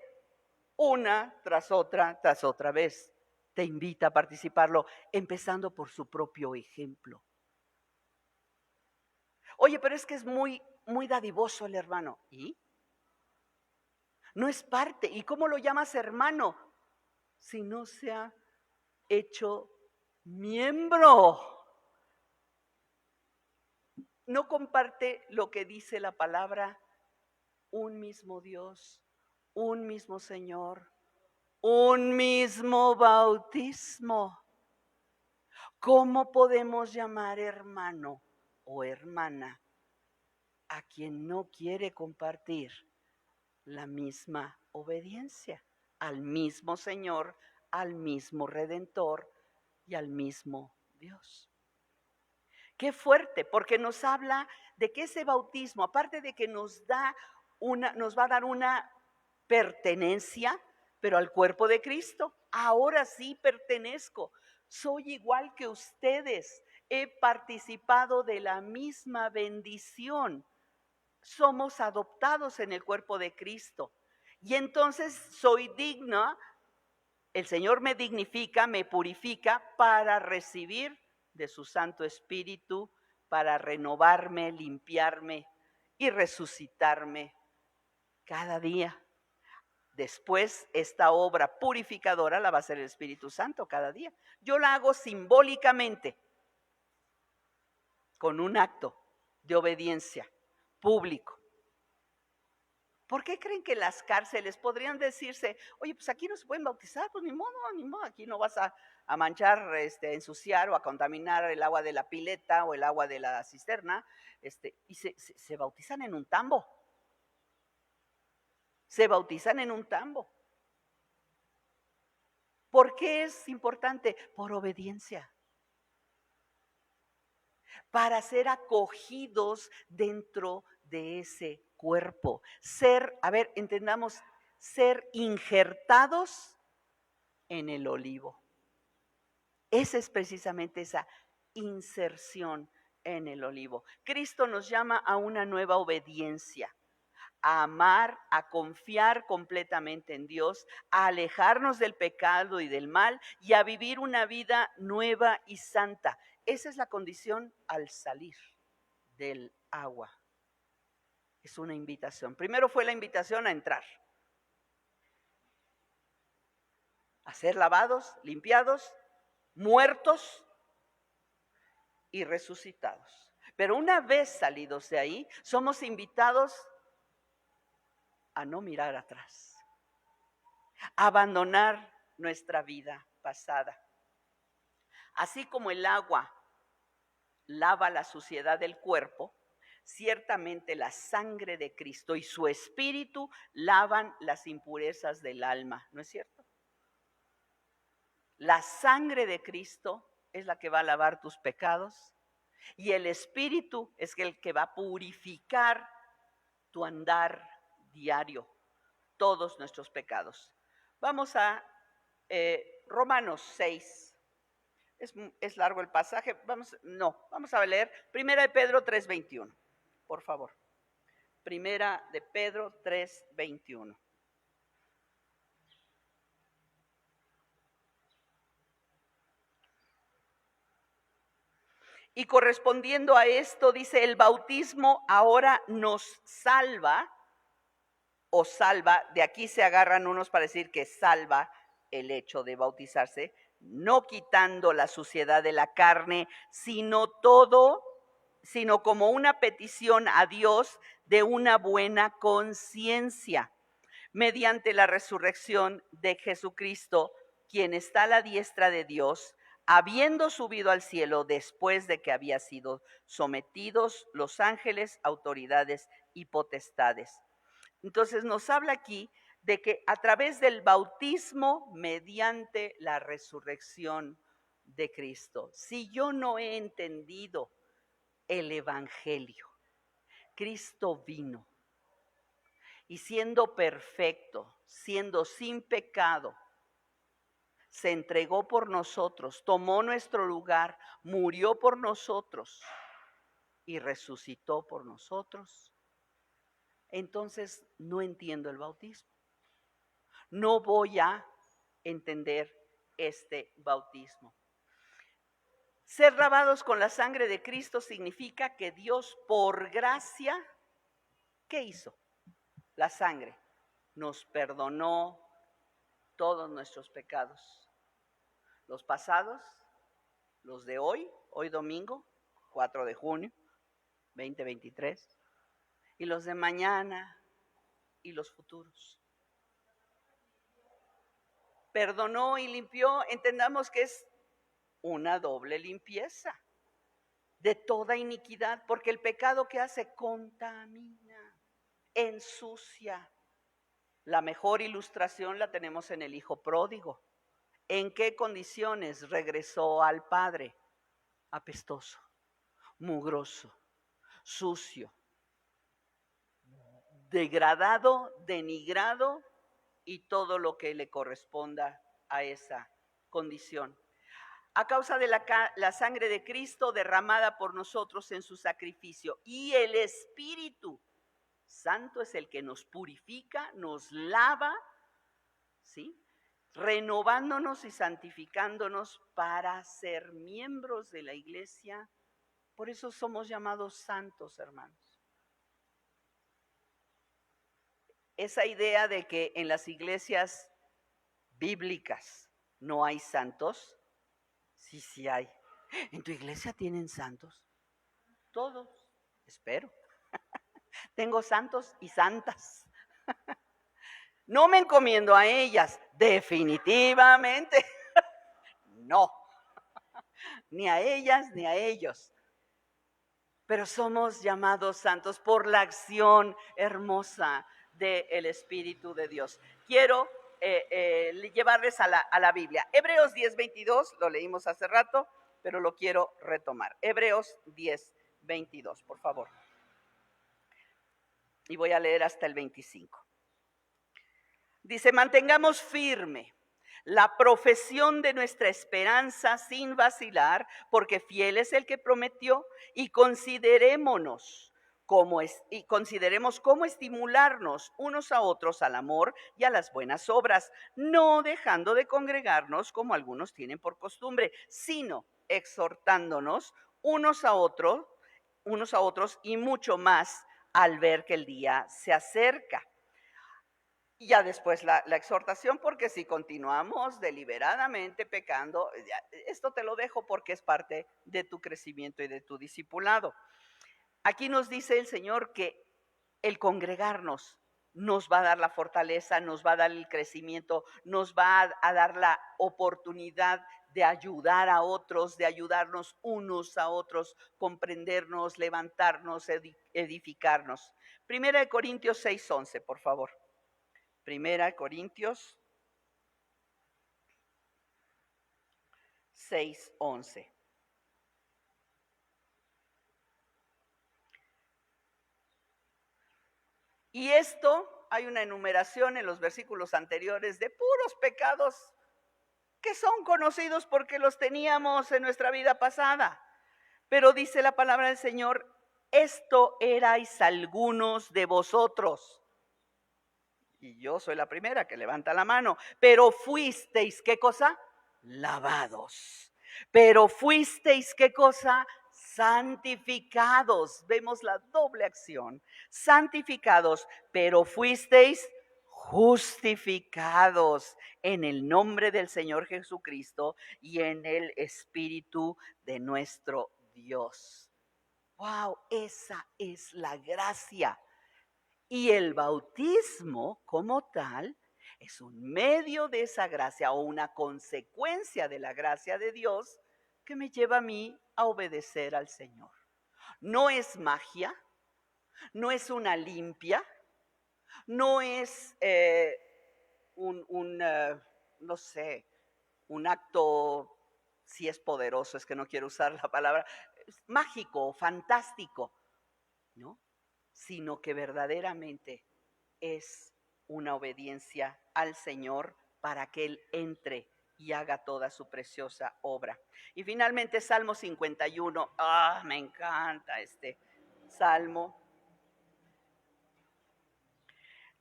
una tras otra vez. Te invita a participarlo, empezando por su propio ejemplo. Oye, pero es que es muy dadivoso el hermano. ¿Y? No es parte. ¿Y cómo lo llamas hermano? Si no se ha hecho miembro. No comparte lo que dice la palabra, un mismo Dios, un mismo Señor, un mismo bautismo. ¿Cómo podemos llamar hermano o hermana a quien no quiere compartir la misma obediencia al mismo Señor, al mismo Redentor y al mismo Dios? Qué fuerte, porque nos habla de que ese bautismo, aparte de que nos va a dar una pertenencia, pero al cuerpo de Cristo. Ahora sí pertenezco, soy igual que ustedes, he participado de la misma bendición. Somos adoptados en el cuerpo de Cristo. Y entonces soy digna, el Señor me dignifica, me purifica para recibir de su Santo Espíritu, para renovarme, limpiarme y resucitarme cada día. Después, esta obra purificadora la va a hacer el Espíritu Santo cada día. Yo la hago simbólicamente, con un acto de obediencia público. ¿Por qué creen que las cárceles podrían decirse, oye, pues aquí no se pueden bautizar? Pues ni modo, aquí no vas a manchar, ensuciar o a contaminar el agua de la pileta o el agua de la cisterna, y se bautizan en un tambo. Se bautizan en un tambo. ¿Por qué es importante? Por obediencia. Para ser acogidos dentro de ese cuerpo. Entendamos, ser injertados en el olivo. Esa es precisamente esa inserción en el olivo. Cristo nos llama a una nueva obediencia, a amar, a confiar completamente en Dios, a alejarnos del pecado y del mal y a vivir una vida nueva y santa. Esa es la condición al salir del agua. Es una invitación. Primero fue la invitación a entrar, a ser lavados, limpiados, muertos y resucitados. Pero una vez salidos de ahí, somos invitados a no mirar atrás, a abandonar nuestra vida pasada. Así como el agua lava la suciedad del cuerpo, ciertamente la sangre de Cristo y su Espíritu lavan las impurezas del alma, ¿no es cierto? La sangre de Cristo es la que va a lavar tus pecados y el Espíritu es el que va a purificar tu andar diario todos nuestros pecados. Vamos a Romanos 6. Es largo el pasaje. Vamos a leer Primera de Pedro 3:21, por favor. Primera de Pedro 3:21. Y correspondiendo a esto, dice, el bautismo ahora nos salva, o salva, de aquí se agarran unos para decir que salva el hecho de bautizarse, no quitando la suciedad de la carne, sino como una petición a Dios de una buena conciencia, mediante la resurrección de Jesucristo, quien está a la diestra de Dios, habiendo subido al cielo después de que había sido sometidos los ángeles, autoridades y potestades. Entonces nos habla aquí de que a través del bautismo, mediante la resurrección de Cristo, si yo no he entendido el evangelio, Cristo vino y siendo perfecto, siendo sin pecado, se entregó por nosotros, tomó nuestro lugar, murió por nosotros y resucitó por nosotros. Entonces no entiendo el bautismo. No voy a entender este bautismo. Ser lavados con la sangre de Cristo significa que Dios, por gracia, ¿qué hizo? La sangre nos perdonó todos nuestros pecados. Los pasados, los de hoy domingo, 4 de junio, 2023, y los de mañana y los futuros. Perdonó y limpió, entendamos que es una doble limpieza de toda iniquidad, porque el pecado que hace contamina, ensucia. La mejor ilustración la tenemos en el hijo pródigo. ¿En qué condiciones regresó al padre? Apestoso, mugroso, sucio, degradado, denigrado y todo lo que le corresponda a esa condición. A causa de la sangre de Cristo derramada por nosotros en su sacrificio, y el Espíritu Santo es el que nos purifica, nos lava, ¿sí?, renovándonos y santificándonos para ser miembros de la iglesia. Por eso somos llamados santos, hermanos. Esa idea de que en las iglesias bíblicas no hay santos, sí hay. ¿En tu iglesia tienen santos? Todos, espero. Tengo santos y santas. No me encomiendo a ellas, definitivamente. No, ni a ellas ni a ellos. Pero somos llamados santos por la acción hermosa del Espíritu de Dios. Quiero llevarles a la Biblia. Hebreos 10:22, lo leímos hace rato, pero lo quiero retomar. Hebreos 10:22, por favor. Y voy a leer hasta el 25. Dice, mantengamos firme la profesión de nuestra esperanza sin vacilar, porque fiel es el que prometió, y consideremos cómo estimularnos unos a otros al amor y a las buenas obras, no dejando de congregarnos como algunos tienen por costumbre, sino exhortándonos unos a otros y mucho más al ver que el día se acerca. Y ya después la exhortación, porque si continuamos deliberadamente pecando, esto te lo dejo porque es parte de tu crecimiento y de tu discipulado. Aquí nos dice el Señor que el congregarnos nos va a dar la fortaleza, nos va a dar el crecimiento, nos va a dar la oportunidad de ayudar a otros, de ayudarnos unos a otros, comprendernos, levantarnos, edificarnos. Primera de Corintios 6:11, por favor. Primera Corintios 6:11. Y esto hay una enumeración en los versículos anteriores de puros pecados que son conocidos porque los teníamos en nuestra vida pasada. Pero dice la palabra del Señor, esto erais algunos de vosotros. Y yo soy la primera que levanta la mano. Pero fuisteis, ¿qué cosa? Lavados. Pero fuisteis, ¿qué cosa? Santificados. Vemos la doble acción. Santificados, pero fuisteis justificados en el nombre del Señor Jesucristo y en el Espíritu de nuestro Dios. Wow, esa es la gracia. Y el bautismo como tal es un medio de esa gracia o una consecuencia de la gracia de Dios que me lleva a mí a obedecer al Señor. No es magia, no es una limpia, no es no sé, un acto, si es poderoso, es que no quiero usar la palabra, mágico, fantástico, ¿no? Sino que verdaderamente es una obediencia al Señor para que Él entre y haga toda su preciosa obra. Y finalmente Salmo 51, me encanta este salmo.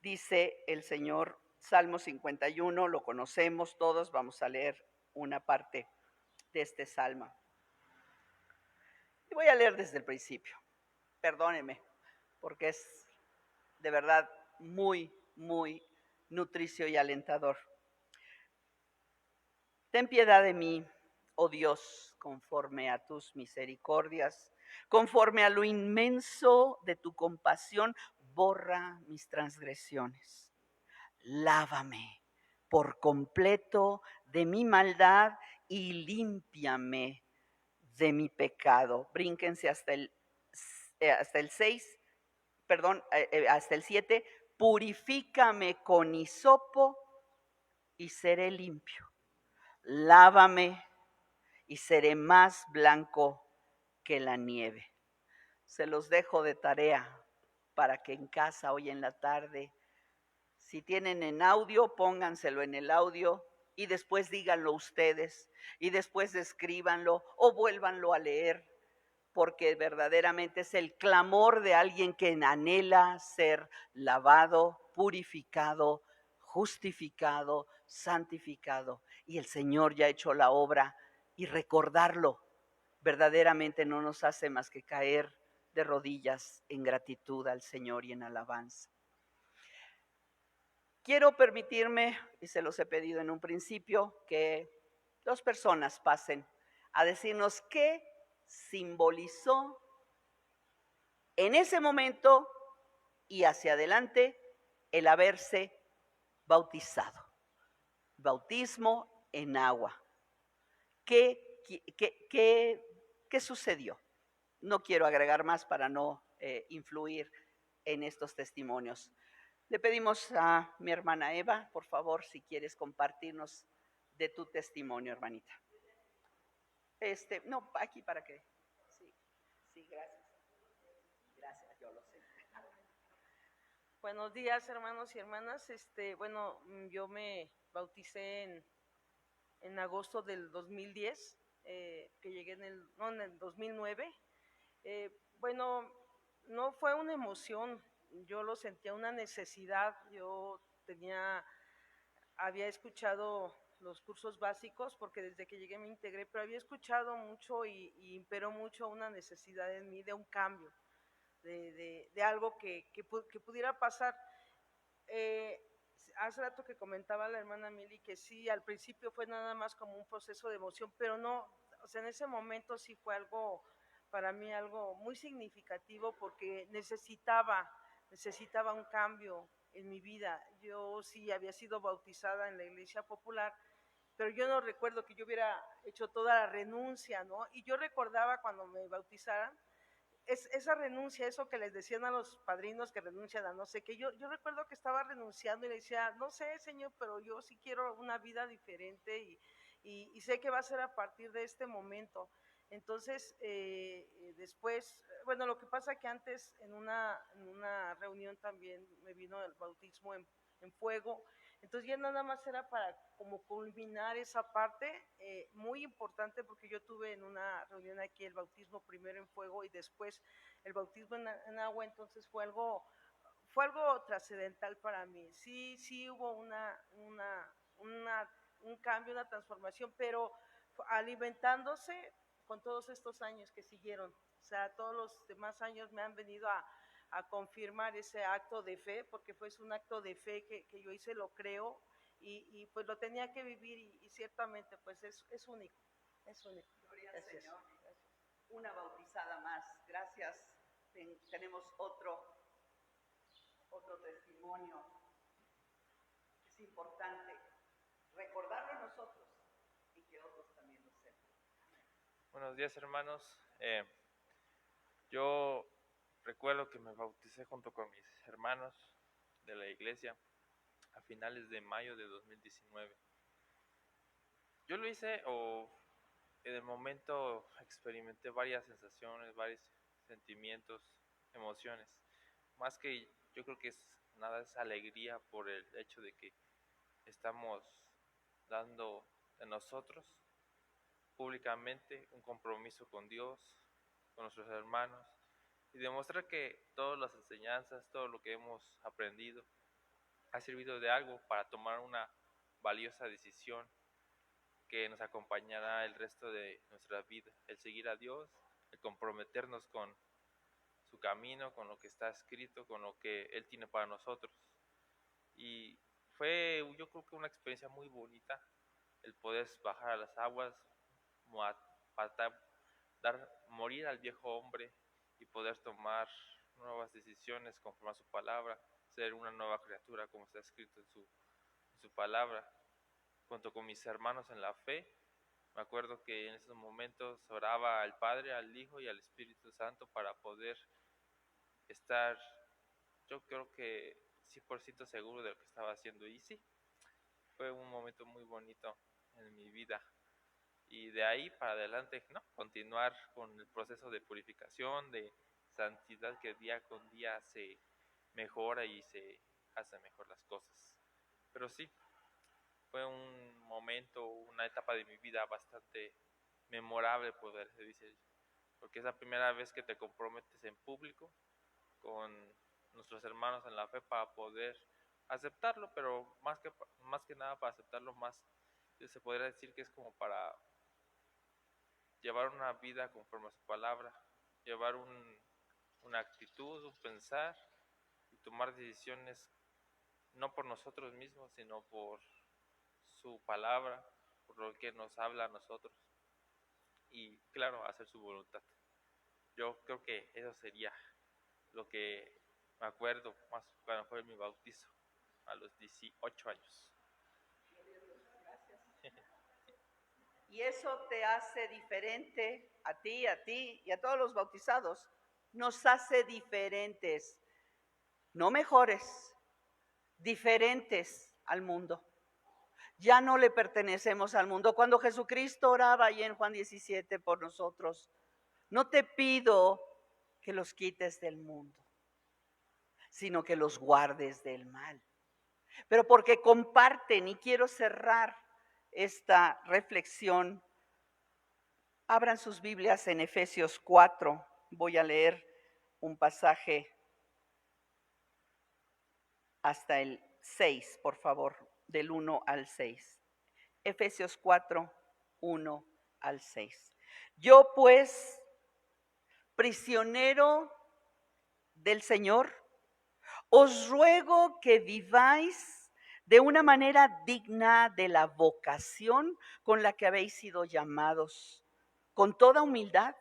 Dice el Señor, Salmo 51, lo conocemos todos, vamos a leer una parte de este salmo. Y voy a leer desde el principio, perdónenme, porque es de verdad muy, muy nutricio y alentador. Ten piedad de mí, oh Dios, conforme a tus misericordias, conforme a lo inmenso de tu compasión, borra mis transgresiones. Lávame por completo de mi maldad y límpiame de mi pecado. Brínquense hasta el 6, perdón, hasta el 7. Purifícame con hisopo y seré limpio. Lávame y seré más blanco que la nieve. Se los dejo de tarea para que en casa hoy en la tarde, si tienen en audio, pónganselo en el audio y después díganlo ustedes y después escríbanlo o vuélvanlo a leer, porque verdaderamente es el clamor de alguien que anhela ser lavado, purificado, justificado, santificado. Y el Señor ya ha hecho la obra y recordarlo verdaderamente no nos hace más que caer de rodillas en gratitud al Señor y en alabanza. Quiero permitirme, y se los he pedido en un principio, que 2 personas pasen a decirnos qué simbolizó en ese momento y hacia adelante el haberse bautizado. Bautismo en agua. ¿Qué sucedió? No quiero agregar más para no influir en estos testimonios. Le pedimos a mi hermana Eva, por favor, si quieres compartirnos de tu testimonio, hermanita. No, aquí para que. Sí, gracias. Gracias, yo lo sé. Buenos días, hermanos y hermanas. Bueno, yo me bauticé en agosto del 2010, que llegué en el 2009. Bueno, no fue una emoción, yo lo sentía una necesidad. Yo había escuchado los cursos básicos, porque desde que llegué me integré, pero había escuchado mucho y imperó mucho una necesidad en mí de un cambio, de algo que pudiera pasar. Hace rato que comentaba la hermana Mili que sí, al principio fue nada más como un proceso de emoción, pero no, o sea, en ese momento sí fue algo, para mí algo muy significativo, porque necesitaba un cambio en mi vida. Yo sí había sido bautizada en la iglesia popular, pero yo no recuerdo que yo hubiera hecho toda la renuncia, ¿no? Y yo recordaba cuando me bautizaran, esa renuncia, eso que les decían a los padrinos que renuncian a no sé qué, yo recuerdo que estaba renunciando y le decía, no sé, Señor, pero yo sí quiero una vida diferente y sé que va a ser a partir de este momento. Entonces, después, bueno, lo que pasa que antes en una reunión también me vino el bautismo en fuego, entonces ya nada más era para como culminar esa parte, muy importante porque yo tuve en una reunión aquí el bautismo primero en fuego y después el bautismo en agua, entonces fue algo trascendental para mí. Sí, sí hubo un cambio, una transformación, pero alimentándose con todos estos años que siguieron. O sea, todos los demás años me han venido a confirmar ese acto de fe, porque fue un acto de fe que yo hice, lo creo, y pues lo tenía que vivir y ciertamente pues es único, es único. Gloria al Señor. Una bautizada más. Gracias. Tenemos otro testimonio. Es importante recordarlo nosotros y que otros también lo sepan. Buenos días, hermanos. Yo recuerdo que me bauticé junto con mis hermanos de la iglesia a finales de mayo de 2019. Yo lo hice en el momento experimenté varias sensaciones, varios sentimientos, emociones. Más que yo creo que nada es alegría por el hecho de que estamos dando de nosotros públicamente un compromiso con Dios, con nuestros hermanos, y demostrar que todas las enseñanzas, todo lo que hemos aprendido, ha servido de algo para tomar una valiosa decisión que nos acompañará el resto de nuestra vida, el seguir a Dios, el comprometernos con su camino, con lo que está escrito, con lo que Él tiene para nosotros. Y fue, yo creo que una experiencia muy bonita el poder bajar a las aguas, morir al viejo hombre y poder tomar nuevas decisiones conforme a su palabra, ser una nueva criatura como está escrito en su palabra. Junto con mis hermanos en la fe, me acuerdo que en esos momentos oraba al Padre, al Hijo y al Espíritu Santo para poder estar, yo creo que 100% seguro de lo que estaba haciendo. Y sí, fue un momento muy bonito en mi vida. Y de ahí para adelante, ¿no? Continuar con el proceso de purificación, de santidad que día con día se mejora y se hacen mejor las cosas. Pero sí, fue un momento, una etapa de mi vida bastante memorable, poder decir, porque es la primera vez que te comprometes en público con nuestros hermanos en la fe para poder aceptarlo, pero más que nada para aceptarlo más, se podría decir que es como para llevar una vida conforme a su palabra, llevar una actitud, un pensar y tomar decisiones no por nosotros mismos, sino por su palabra, por lo que nos habla a nosotros y claro, hacer su voluntad. Yo creo que eso sería lo que me acuerdo más cuando fue mi bautizo a los 18 años. Y eso te hace diferente a ti y a todos los bautizados. Nos hace diferentes, no mejores, diferentes al mundo. Ya no le pertenecemos al mundo. Cuando Jesucristo oraba ahí en Juan 17 por nosotros, no te pido que los quites del mundo, sino que los guardes del mal. Pero porque comparten, y quiero cerrar esta reflexión, abran sus Biblias en Efesios 4. Voy a leer un pasaje hasta el 6, por favor, del 1 al 6. Efesios 4, 1 al 6. Yo pues, prisionero del Señor, os ruego que viváis de una manera digna de la vocación con la que habéis sido llamados, con toda humildad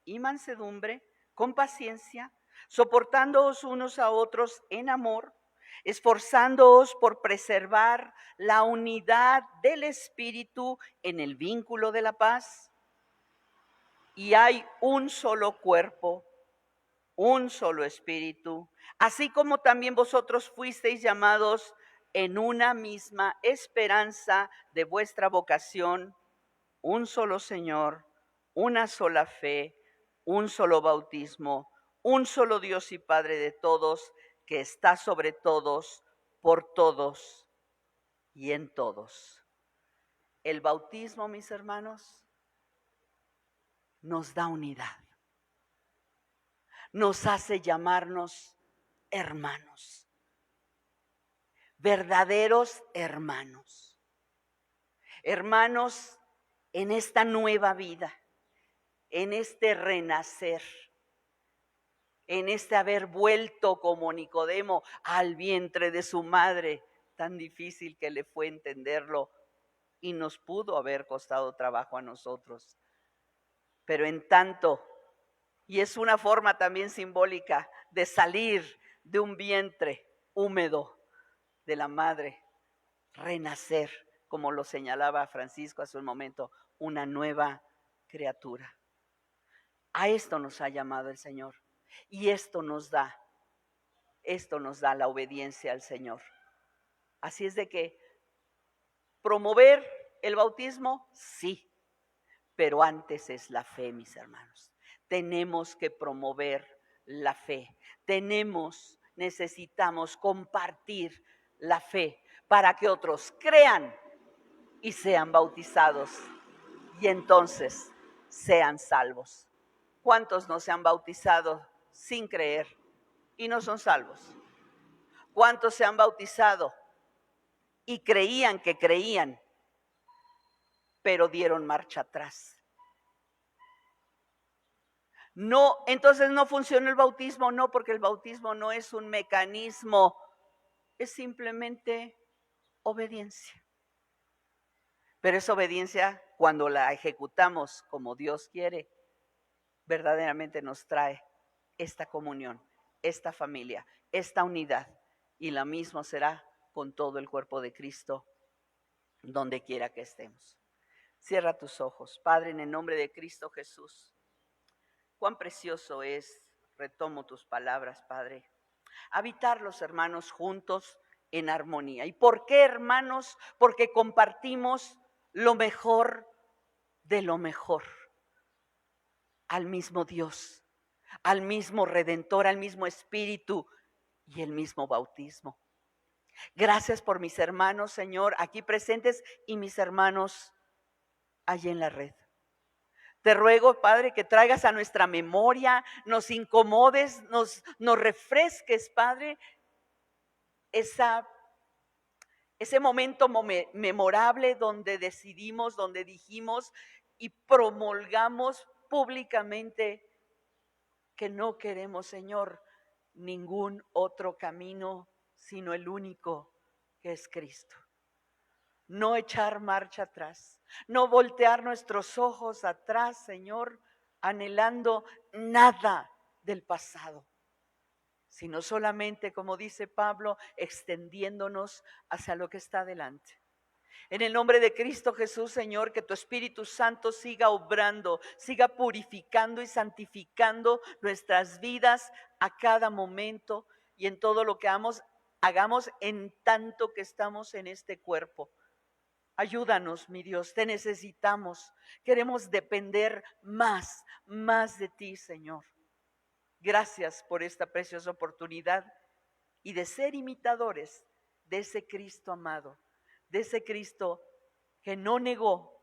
y mansedumbre, con paciencia, soportándoos unos a otros en amor, esforzándoos por preservar la unidad del Espíritu en el vínculo de la paz. Y hay un solo cuerpo, un solo Espíritu, así como también vosotros fuisteis llamados en una misma esperanza de vuestra vocación, un solo Señor, una sola fe, un solo bautismo, un solo Dios y Padre de todos, que está sobre todos, por todos y en todos. El bautismo, mis hermanos, nos da unidad. Nos hace llamarnos hermanos, verdaderos hermanos. Hermanos en esta nueva vida, en este renacer, en este haber vuelto como Nicodemo al vientre de su madre, tan difícil que le fue entenderlo y nos pudo haber costado trabajo a nosotros. Pero en tanto, y es una forma también simbólica de salir de un vientre húmedo de la madre, renacer, como lo señalaba Francisco hace un momento, una nueva criatura. A esto nos ha llamado el Señor y esto nos da la obediencia al Señor. Así es de que promover el bautismo, sí, pero antes es la fe, mis hermanos. Tenemos que promover la fe. Necesitamos compartir la fe para que otros crean y sean bautizados y entonces sean salvos. ¿Cuántos no se han bautizado sin creer y no son salvos? ¿Cuántos se han bautizado y creían que creían, pero dieron marcha atrás? No, entonces no funciona el bautismo, no, porque el bautismo no es un mecanismo, es simplemente obediencia. Pero es obediencia cuando la ejecutamos como Dios quiere, verdaderamente nos trae esta comunión, esta familia, esta unidad. Y la misma será con todo el cuerpo de Cristo, donde quiera que estemos. Cierra tus ojos, Padre, en el nombre de Cristo Jesús. Cuán precioso es, retomo tus palabras, Padre, habitar los hermanos juntos en armonía. ¿Y por qué, hermanos? Porque compartimos lo mejor de lo mejor. Al mismo Dios, al mismo Redentor, al mismo Espíritu y el mismo bautismo. Gracias por mis hermanos, Señor, aquí presentes y mis hermanos allí en la red. Te ruego, Padre, que traigas a nuestra memoria, nos incomodes, nos refresques, Padre, ese momento memorable donde decidimos, donde dijimos y promulgamos públicamente que no queremos, Señor, ningún otro camino sino el único, que es Cristo. No echar marcha atrás, no voltear nuestros ojos atrás, Señor, anhelando nada del pasado, sino solamente, como dice Pablo, extendiéndonos hacia lo que está adelante. En el nombre de Cristo Jesús, Señor, que tu Espíritu Santo siga obrando, siga purificando y santificando nuestras vidas a cada momento y en todo lo que hagamos en tanto que estamos en este cuerpo. Ayúdanos, mi Dios, te necesitamos. Queremos depender más de ti, Señor. Gracias por esta preciosa oportunidad y de ser imitadores de ese Cristo amado, de ese Cristo que no negó,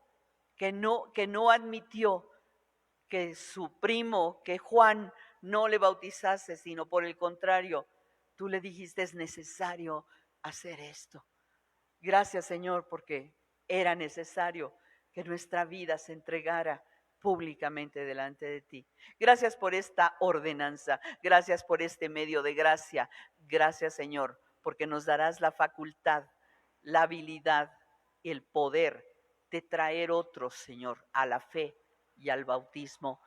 que no admitió que su primo, que Juan, no le bautizase, sino por el contrario, tú le dijiste, es necesario hacer esto. Gracias, Señor, porque era necesario que nuestra vida se entregara públicamente delante de ti. Gracias por esta ordenanza, gracias por este medio de gracia. Gracias, Señor, porque nos darás la facultad, la habilidad y el poder de traer otros, Señor, a la fe y al bautismo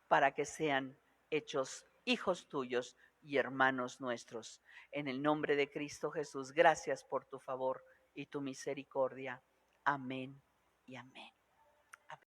para que sean hechos hijos tuyos y hermanos nuestros. En el nombre de Cristo Jesús, gracias por tu favor y tu misericordia. Amén y amén.